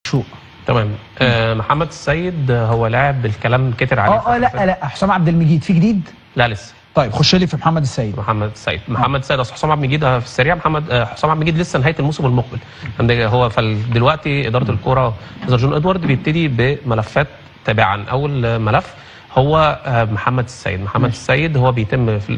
شو تمام. محمد السيد هو لاعب الكلام كتر عليه. لا حسام عبد المجيد في جديد؟ لا لسه. طيب خش لي في محمد السيد. محمد السيد اصل حسام عبد المجيد في السريع. حسام عبد المجيد لسه نهايه الموسم المقبل. هو دلوقتي اداره الكوره جون ادوارد بيبتدي بملفات تابعا. اول ملف هو محمد السيد هو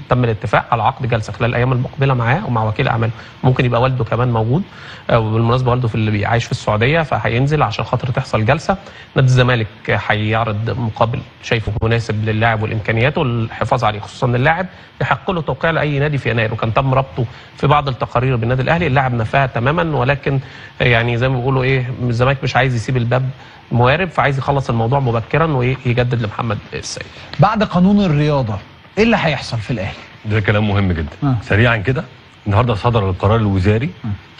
تم الاتفاق على عقد جلسه خلال الايام المقبله معاه ومع وكيل اعماله. ممكن يبقى والده كمان موجود، وبالمناسبه والده اللي عايش في السعوديه، فهينزل عشان خاطر تحصل جلسه. نادي الزمالك هيعرض مقابل شايفه مناسب للاعب والامكانيات والحفاظ عليه، خصوصا ان اللاعب يحق له توقيع لاي نادي في يناير، وكان تم ربطه في بعض التقارير بالنادي الاهلي. اللاعب نفاها تماما، ولكن يعني زي ما بيقولوا الزمالك مش عايز يسيب الباب موارب، فعايز يخلص الموضوع مبكرا ويجدد لمحمد السيد. بعد قانون الرياضه ايه اللي هيحصل في الاهلي؟ ده كلام مهم جدا. سريعا كده، النهارده صدر القرار الوزاري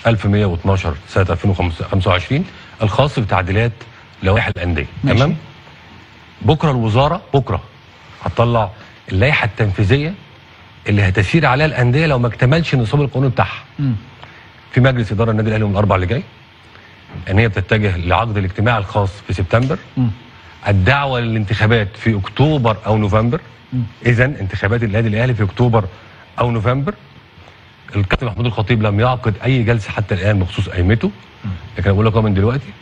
1112 سنه 2025 الخاص بتعديلات لوائح الانديه. تمام. بكره الوزاره هتطلع اللائحه التنفيذيه اللي هتسير عليها الانديه لو ما اكتملش النظام القانوني بتاعها. في مجلس اداره النادي الاهلي من الاربع اللي جاي ان هي بتتجه لعقد الاجتماع الخاص في سبتمبر. الدعوه للانتخابات في اكتوبر او نوفمبر. اذا انتخابات النادي الاهلي في اكتوبر او نوفمبر. الكابتن محمود الخطيب لم يعقد اي جلسه حتى الان بخصوص قائمته، لكن انا بقول لك من دلوقتي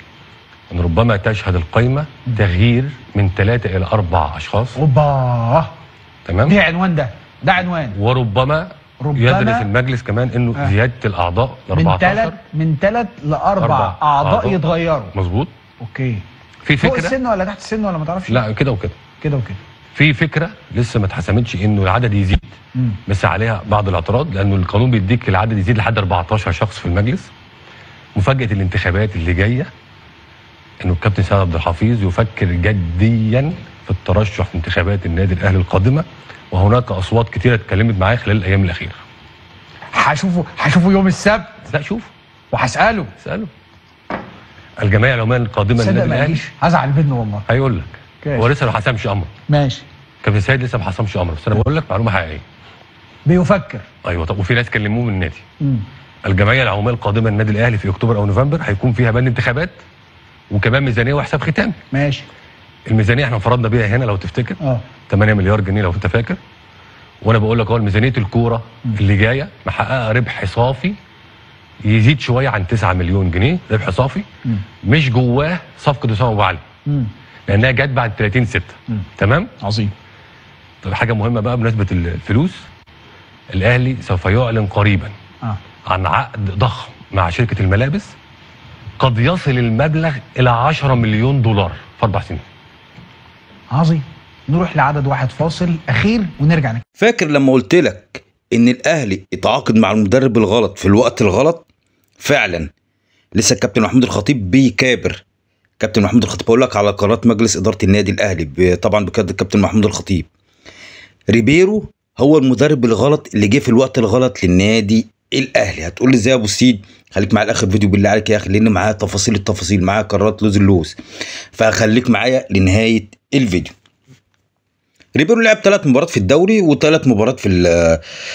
ان ربما تشهد القائمه تغيير من 3 إلى 4 اشخاص. تمام. ده عنوان ده عنوان. وربما يدرس المجلس كمان انه زياده الاعضاء ل 14 من 3 ل 4 اعضاء يتغيروا. مظبوط. اوكي. في فكره فوق السن ولا تحت السن ولا ما تعرفش؟ لا كده وكده. في فكره لسه ما اتحسمتش انه العدد يزيد، بس عليها بعض الاعتراض لانه القانون بيديك العدد يزيد لحد 14 شخص في المجلس. مفاجاه الانتخابات اللي جايه انه الكابتن سيد عبد الحفيظ يفكر جديا في الترشح في انتخابات النادي الاهلي القادمه، وهناك اصوات كثيره اتكلمت معايا خلال الايام الاخيره. هشوفه يوم السبت. لا شوف وهساله. الجمعيه العموميه القادمه للنادي الاهلي هزعل منه والله. هيقول لك هو لسه ما حسمش امره. ماشي. كابتن سيد لسه ما حسمش امره، بس انا بقول لك معلومه حقيقيه. بيفكر. ايوه. طب وفي ناس كلموه من النادي. الجمعيه العموميه القادمه للنادي الاهلي في اكتوبر او نوفمبر هيكون فيها بند انتخابات وكمان ميزانيه وحساب ختامي. ماشي. الميزانيه احنا فرضنا بيها هنا لو تفتكر 8 مليار جنيه لو انت فاكر. وانا بقول لك ميزانيه الكوره اللي جايه محققه ربح صافي يزيد شويه عن 9 مليون جنيه ربح صافي. مش جواه صفقه اسامه ابو علي لانها جت بعد 30/6. تمام. عظيم. طب حاجه مهمه بقى بمناسبه الفلوس، الاهلي سوف يعلن قريبا عن عقد ضخم مع شركه الملابس قد يصل المبلغ الى 10 مليون دولار في 4 سنين. عظيم. نروح لعدد واحد فاصل اخير ونرجع نكمل. فاكر لما قلت لك ان الاهلي اتعاقد مع المدرب الغلط في الوقت الغلط؟ فعلا لسه الكابتن محمود الخطيب بيكابر. كابتن محمود الخطيب بقول لك على قرارات مجلس اداره النادي الاهلي طبعا بقياده الكابتن محمود الخطيب. ريبيرو هو المدرب الغلط اللي جه في الوقت الغلط للنادي الاهلي. هتقول لي ازاي يا ابو السيد؟ خليك معايا لاخر فيديو بالله عليك يا اخي، لان معايا التفاصيل، معايا قرارات لوز اللوز، فخليك معايا لنهايه الفيديو. ريبيرو لعب 3 مباريات في الدوري و3 مباريات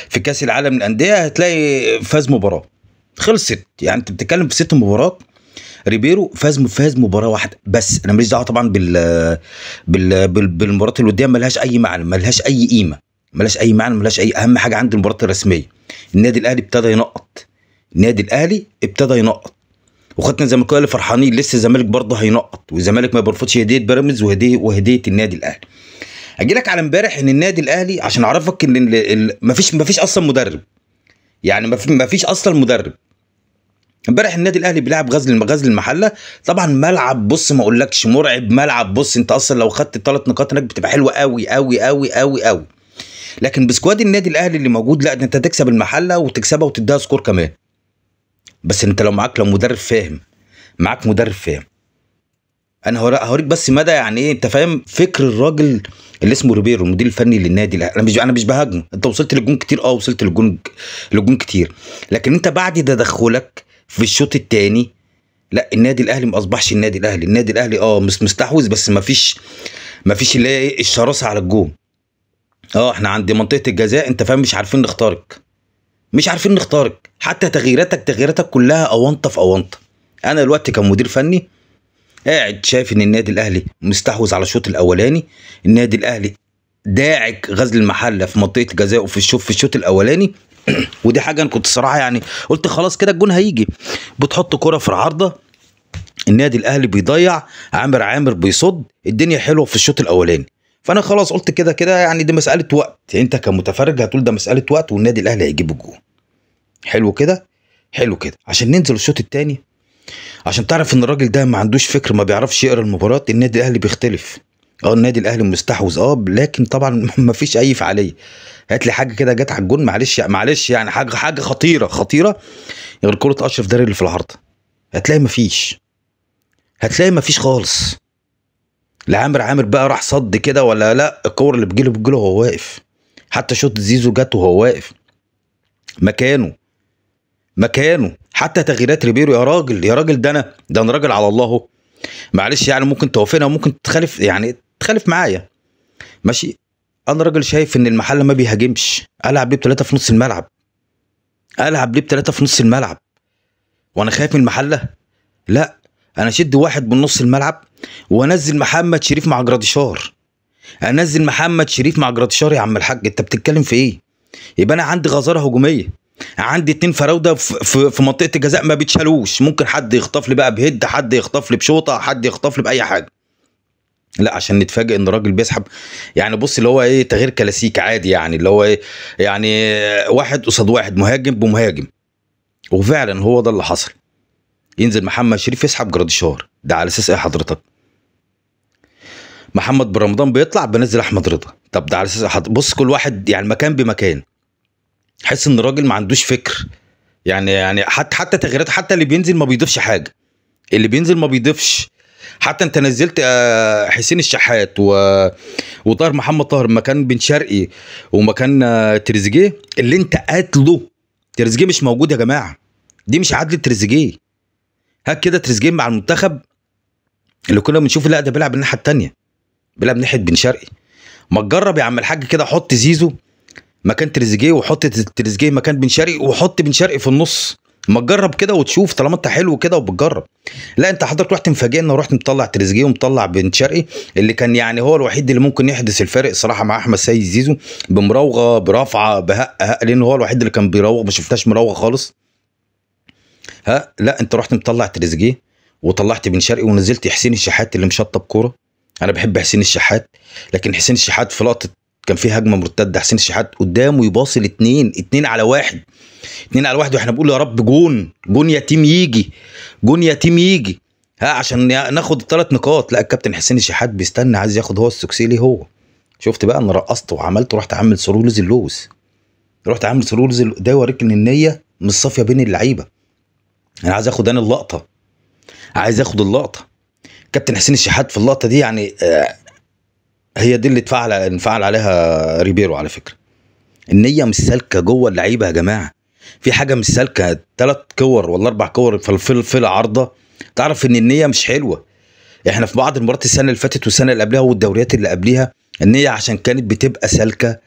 في كاس العالم للانديه. هتلاقي فاز مباراه خلصت، يعني انت بتتكلم في 6 مباريات. ريبيرو فاز مباراه واحده بس. انا ماليش دعوه طبعا بالمباريات الوديه، ملهاش اي معنى، ملهاش اي قيمه، ملهاش اي معنى، ملهاش اي. اهم حاجه عندي المباريات الرسميه. النادي الاهلي ابتدى ينقط، وخدنا زي ما كانوا فرحانين لسه الزمالك برضه هينقط، والزمالك ما بيرفضش هديه بيراميدز وهديه النادي الاهلي. اجي لك على امبارح ان النادي الاهلي عشان اعرفك ان مفيش اصلا مدرب، يعني مفيش اصلا مدرب. امبارح النادي الاهلي بيلعب غزل المحله. طبعا ملعب بص ما اقولكش مرعب، ملعب بص انت اصلا لو خدت ال3 نقاط هناك بتبقى حلوه قوي قوي قوي قوي قوي. لكن بسكواد النادي الاهلي اللي موجود لا انت تكسب المحله وتكسبها وتديها سكور كمان. بس انت لو مدرب فاهم، معاك مدرب فاهم. انا هوريك بس مدى يعني ايه انت فاهم فكر الراجل اللي اسمه ريبيرو المدير الفني للنادي الاهلي. انا مش بهاجمه، انت وصلت للجون كتير، وصلت للجون كتير، لكن انت بعد تدخلك في الشوط الثاني لا النادي الاهلي ما اصبحش النادي الاهلي مش مستحوذ، بس ما فيش اللي هي ايه الشراسه على الجون. احنا عند منطقه الجزاء انت فاهم مش عارفين نخترق، حتى تغييراتك كلها اونطه في اونطه. انا دلوقتي كمدير فني قاعد شايف ان النادي الاهلي مستحوذ على الشوط الاولاني، النادي الاهلي داعك غزل المحله في منطقه جزائه في الشوط الاولاني. ودي حاجه انا كنت صراحه يعني قلت خلاص كده الجون هيجي. بتحط كرة في العارضه، النادي الاهلي بيضيع، عامر بيصد، الدنيا حلوه في الشوط الاولاني. فانا خلاص قلت كده كده يعني دي مساله وقت، انت كمتفرج هتقول ده مساله وقت والنادي الاهلي هيجيب الجون. حلو كده، حلو كده، عشان ننزل الشوط الثاني، عشان تعرف ان الراجل ده ما عندوش فكر، ما بيعرفش يقرا المباراه. النادي الاهلي بيختلف. النادي الاهلي مستحوذ لكن طبعا ما فيش اي فعاليه. هات لي حاجه كده جت على الجون، معلش يعني حاجه خطيره غير كره اشرف داري اللي في العارضه. هتلاقي مفيش خالص. لا عامر بقى راح صد كده ولا لا، الكور اللي بتجيله وهو واقف. حتى شوط زيزو جت وهو واقف مكانه. حتى تغييرات ريبيرو يا راجل ده انا راجل على الله اهو. معلش يعني ممكن توافقنا وممكن تخالف معايا، ماشي. انا راجل شايف ان المحله ما بيهاجمش. العب ليه بثلاثه في نص الملعب وانا خايف من المحله؟ لا، انا اشد واحد من نص الملعب وانزل محمد شريف مع جراديشار. يا عم الحاج، انت بتتكلم في ايه؟ يبقى انا عندي غزاره هجوميه، عندي 2 فراوده في منطقه الجزاء ما بيتشالوش. ممكن حد يخطف لي بقى بهد، حد يخطف لي بشوطه، حد يخطف لي باي حاجه. لا، عشان نتفاجئ ان الراجل بيسحب. يعني بص اللي هو ايه، تغيير كلاسيكي عادي، يعني اللي هو ايه، يعني واحد قصاد واحد، مهاجم بمهاجم. وفعلا هو ده اللي حصل. ينزل محمد شريف يسحب جراديشار. ده على اساس ايه حضرتك؟ محمد بن رمضان بيطلع بنزل احمد رضا. طب ده على اساس بص كل واحد يعني مكان بمكان. حس ان الراجل ما عندوش فكر. يعني حتى تغييرات، حتى اللي بينزل ما بيضيفش حاجه. حتى انت نزلت حسين الشحات وطاهر محمد طاهر مكان بن شرقي ومكان تريزيجيه اللي انت قاتله. تريزيجيه مش موجود يا جماعه، دي مش عدل تريزيجيه. هات كده تريزيجيه مع المنتخب اللي كنا بنشوف، لا ده بيلعب الناحيه الثانيه، بيلعب ناحيه بن شرقي. ما تجرب يا عم الحاج كده، حط زيزو مكان تريزيجيه وحط تريزيجيه مكان بن شرقي وحط بن شرقي في النص. ما تجرب كده وتشوف، طالما انت حلو كده وبتجرب. لا، انت حضرتك رحت مفاجئنا ورحت مطلع تريزيجيه ومطلع بن شرقي اللي كان يعني هو الوحيد اللي ممكن يحدث الفارق صراحه مع احمد سيد زيزو، بمراوغه برافعه بهق لان هو الوحيد اللي كان بيراوغ، ما شفتهاش مراوغه خالص. لا، انت رحت مطلع تريزيجيه وطلعت بن شرقي ونزلت حسين الشحات اللي مشطب كوره. انا بحب حسين الشحات، لكن حسين الشحات في لقطه كان في هجمه مرتده، حسين الشحات قدامه يباصي ل2 على 1 واحنا بنقول يا رب جون يتيم يجي عشان ناخد ال3 نقاط. لا، الكابتن حسين الشحات بيستنى، عايز ياخد هو السكسيلي. هو شفت بقى انا رقصت وعملت ورحت عامل سرولز اللوز، ده يوريك ان النيه مش صافيه بين اللعيبه. انا عايز اخد اللقطه، كابتن حسين الشحات في اللقطه دي يعني هي دي اللي انفعل عليها ريبيرو. على فكره النيه مش سالكه جوه اللعيبه يا جماعه، في حاجه مش سالكه. 3 كور ولا 4 كور في العارضه، تعرف ان النيه مش حلوه. احنا في بعض المباريات السنه اللي فاتت والسنه اللي قبلها والدوريات اللي قبلها النيه عشان كانت بتبقى سالكه،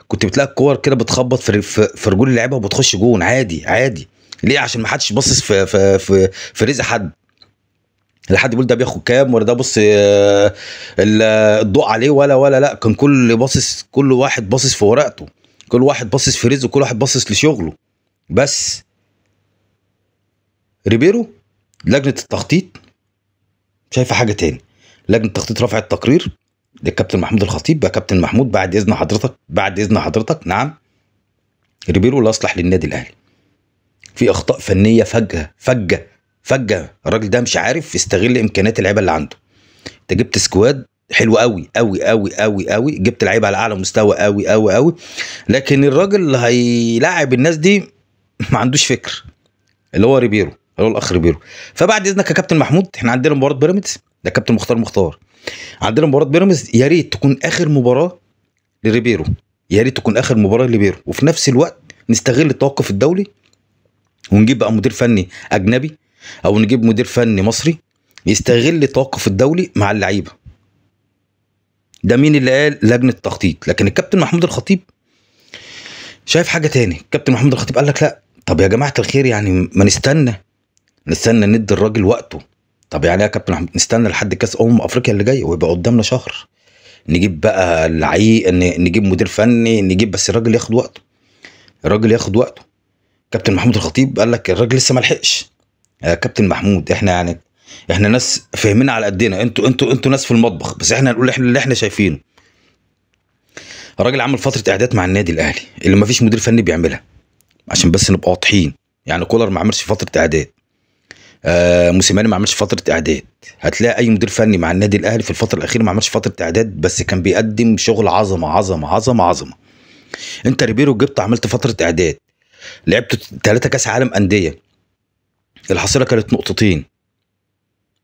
كنت بتلاقي الكور كده بتخبط في رجول اللعيبه وبتخش جون عادي. ليه؟ عشان ما حدش باصص في رزق حد. لا حد يقول ده بياخد كام ولا ده بص الضوء عليه ولا لا، كان كل واحد باصص في ورقته، كل واحد باصص في رزقه، كل واحد باصص لشغله. بس ريبيرو لجنه التخطيط شايفه حاجه تاني. لجنه التخطيط رفعت تقرير للكابتن محمود الخطيب. يا كابتن محمود بعد اذن حضرتك نعم، ريبيرو لا يصلح للنادي الاهلي، في اخطاء فنيه فجه. الراجل ده مش عارف يستغل امكانيات اللعيبه اللي عنده. انت جبت سكواد حلو قوي، جبت لعيبه على اعلى مستوى قوي، لكن الراجل اللي هيلاعب الناس دي ما عندوش فكر، اللي هو ريبيرو، اللي هو الاخ ريبيرو. فبعد اذنك يا كابتن محمود، احنا عندنا مباراه بيراميدز، ده كابتن مختار، عندنا مباراه بيراميدز، يا ريت تكون اخر مباراه لريبيرو، وفي نفس الوقت نستغل التوقف الدولي ونجيب بقى مدير فني اجنبي او نجيب مدير فني مصري يستغل التوقف الدولي مع اللعيبه. ده مين اللي قال؟ لجنه التخطيط. لكن الكابتن محمود الخطيب شايف حاجه تاني. الكابتن محمود الخطيب قال لك لا، طب يا جماعه الخير يعني ما نستنى ندي الراجل وقته. طب يعني يا كابتن محمود نستنى لحد كاس افريقيا اللي جاي ويبقى قدامنا شهر نجيب بقى نجيب مدير فني نجيب، بس الراجل ياخد وقته، الراجل ياخد وقته. كابتن محمود الخطيب قال لك الراجل لسه ما لحقش. يا كابتن محمود احنا ناس فاهمين على قدنا، انتوا ناس في المطبخ، بس احنا نقول اللي احنا شايفينه. الراجل عمل فتره اعداد مع النادي الاهلي اللي ما فيش مدير فني بيعملها، عشان بس نبقى واضحين. يعني كولر ما عملش فتره اعداد، موسيماني ما عملش فتره اعداد. هتلاقي اي مدير فني مع النادي الاهلي في الفتره الاخيره ما عملش فتره اعداد، بس كان بيقدم شغل عظمه عظمه عظمه عظمه. انت ريبيرو جبت عملت فتره اعداد، لعبت 3 كاس عالم انديه، الحصيله كانت نقطتين،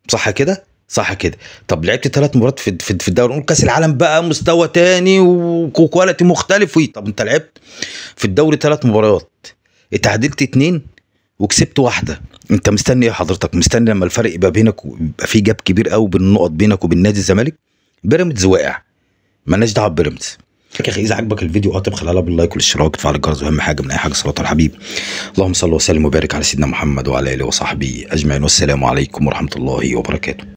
صح كده؟ صح كده. طب لعبت 3 مباريات في الدوري، نقول كاس العالم بقى مستوى تاني وكواليتي مختلف. طب انت لعبت في الدوري 3 مباريات، اتعادلت 2 وكسبت 1. انت مستني ايه حضرتك؟ مستني لما الفرق يبقى بينك ويبقى في جاب كبير قوي بين النقط بينك وبين نادي الزمالك؟ بيراميدز واقع، مالناش دعوه ببيراميدز. يا اخي اذا عجبك الفيديو اطلب خلالها باللايك والاشتراك وتفعل الجرس، واهم حاجه من اي حاجه صلاه على الحبيب. اللهم صل وسلم وبارك على سيدنا محمد وعلى اله وصحبه اجمعين، والسلام عليكم ورحمه الله وبركاته.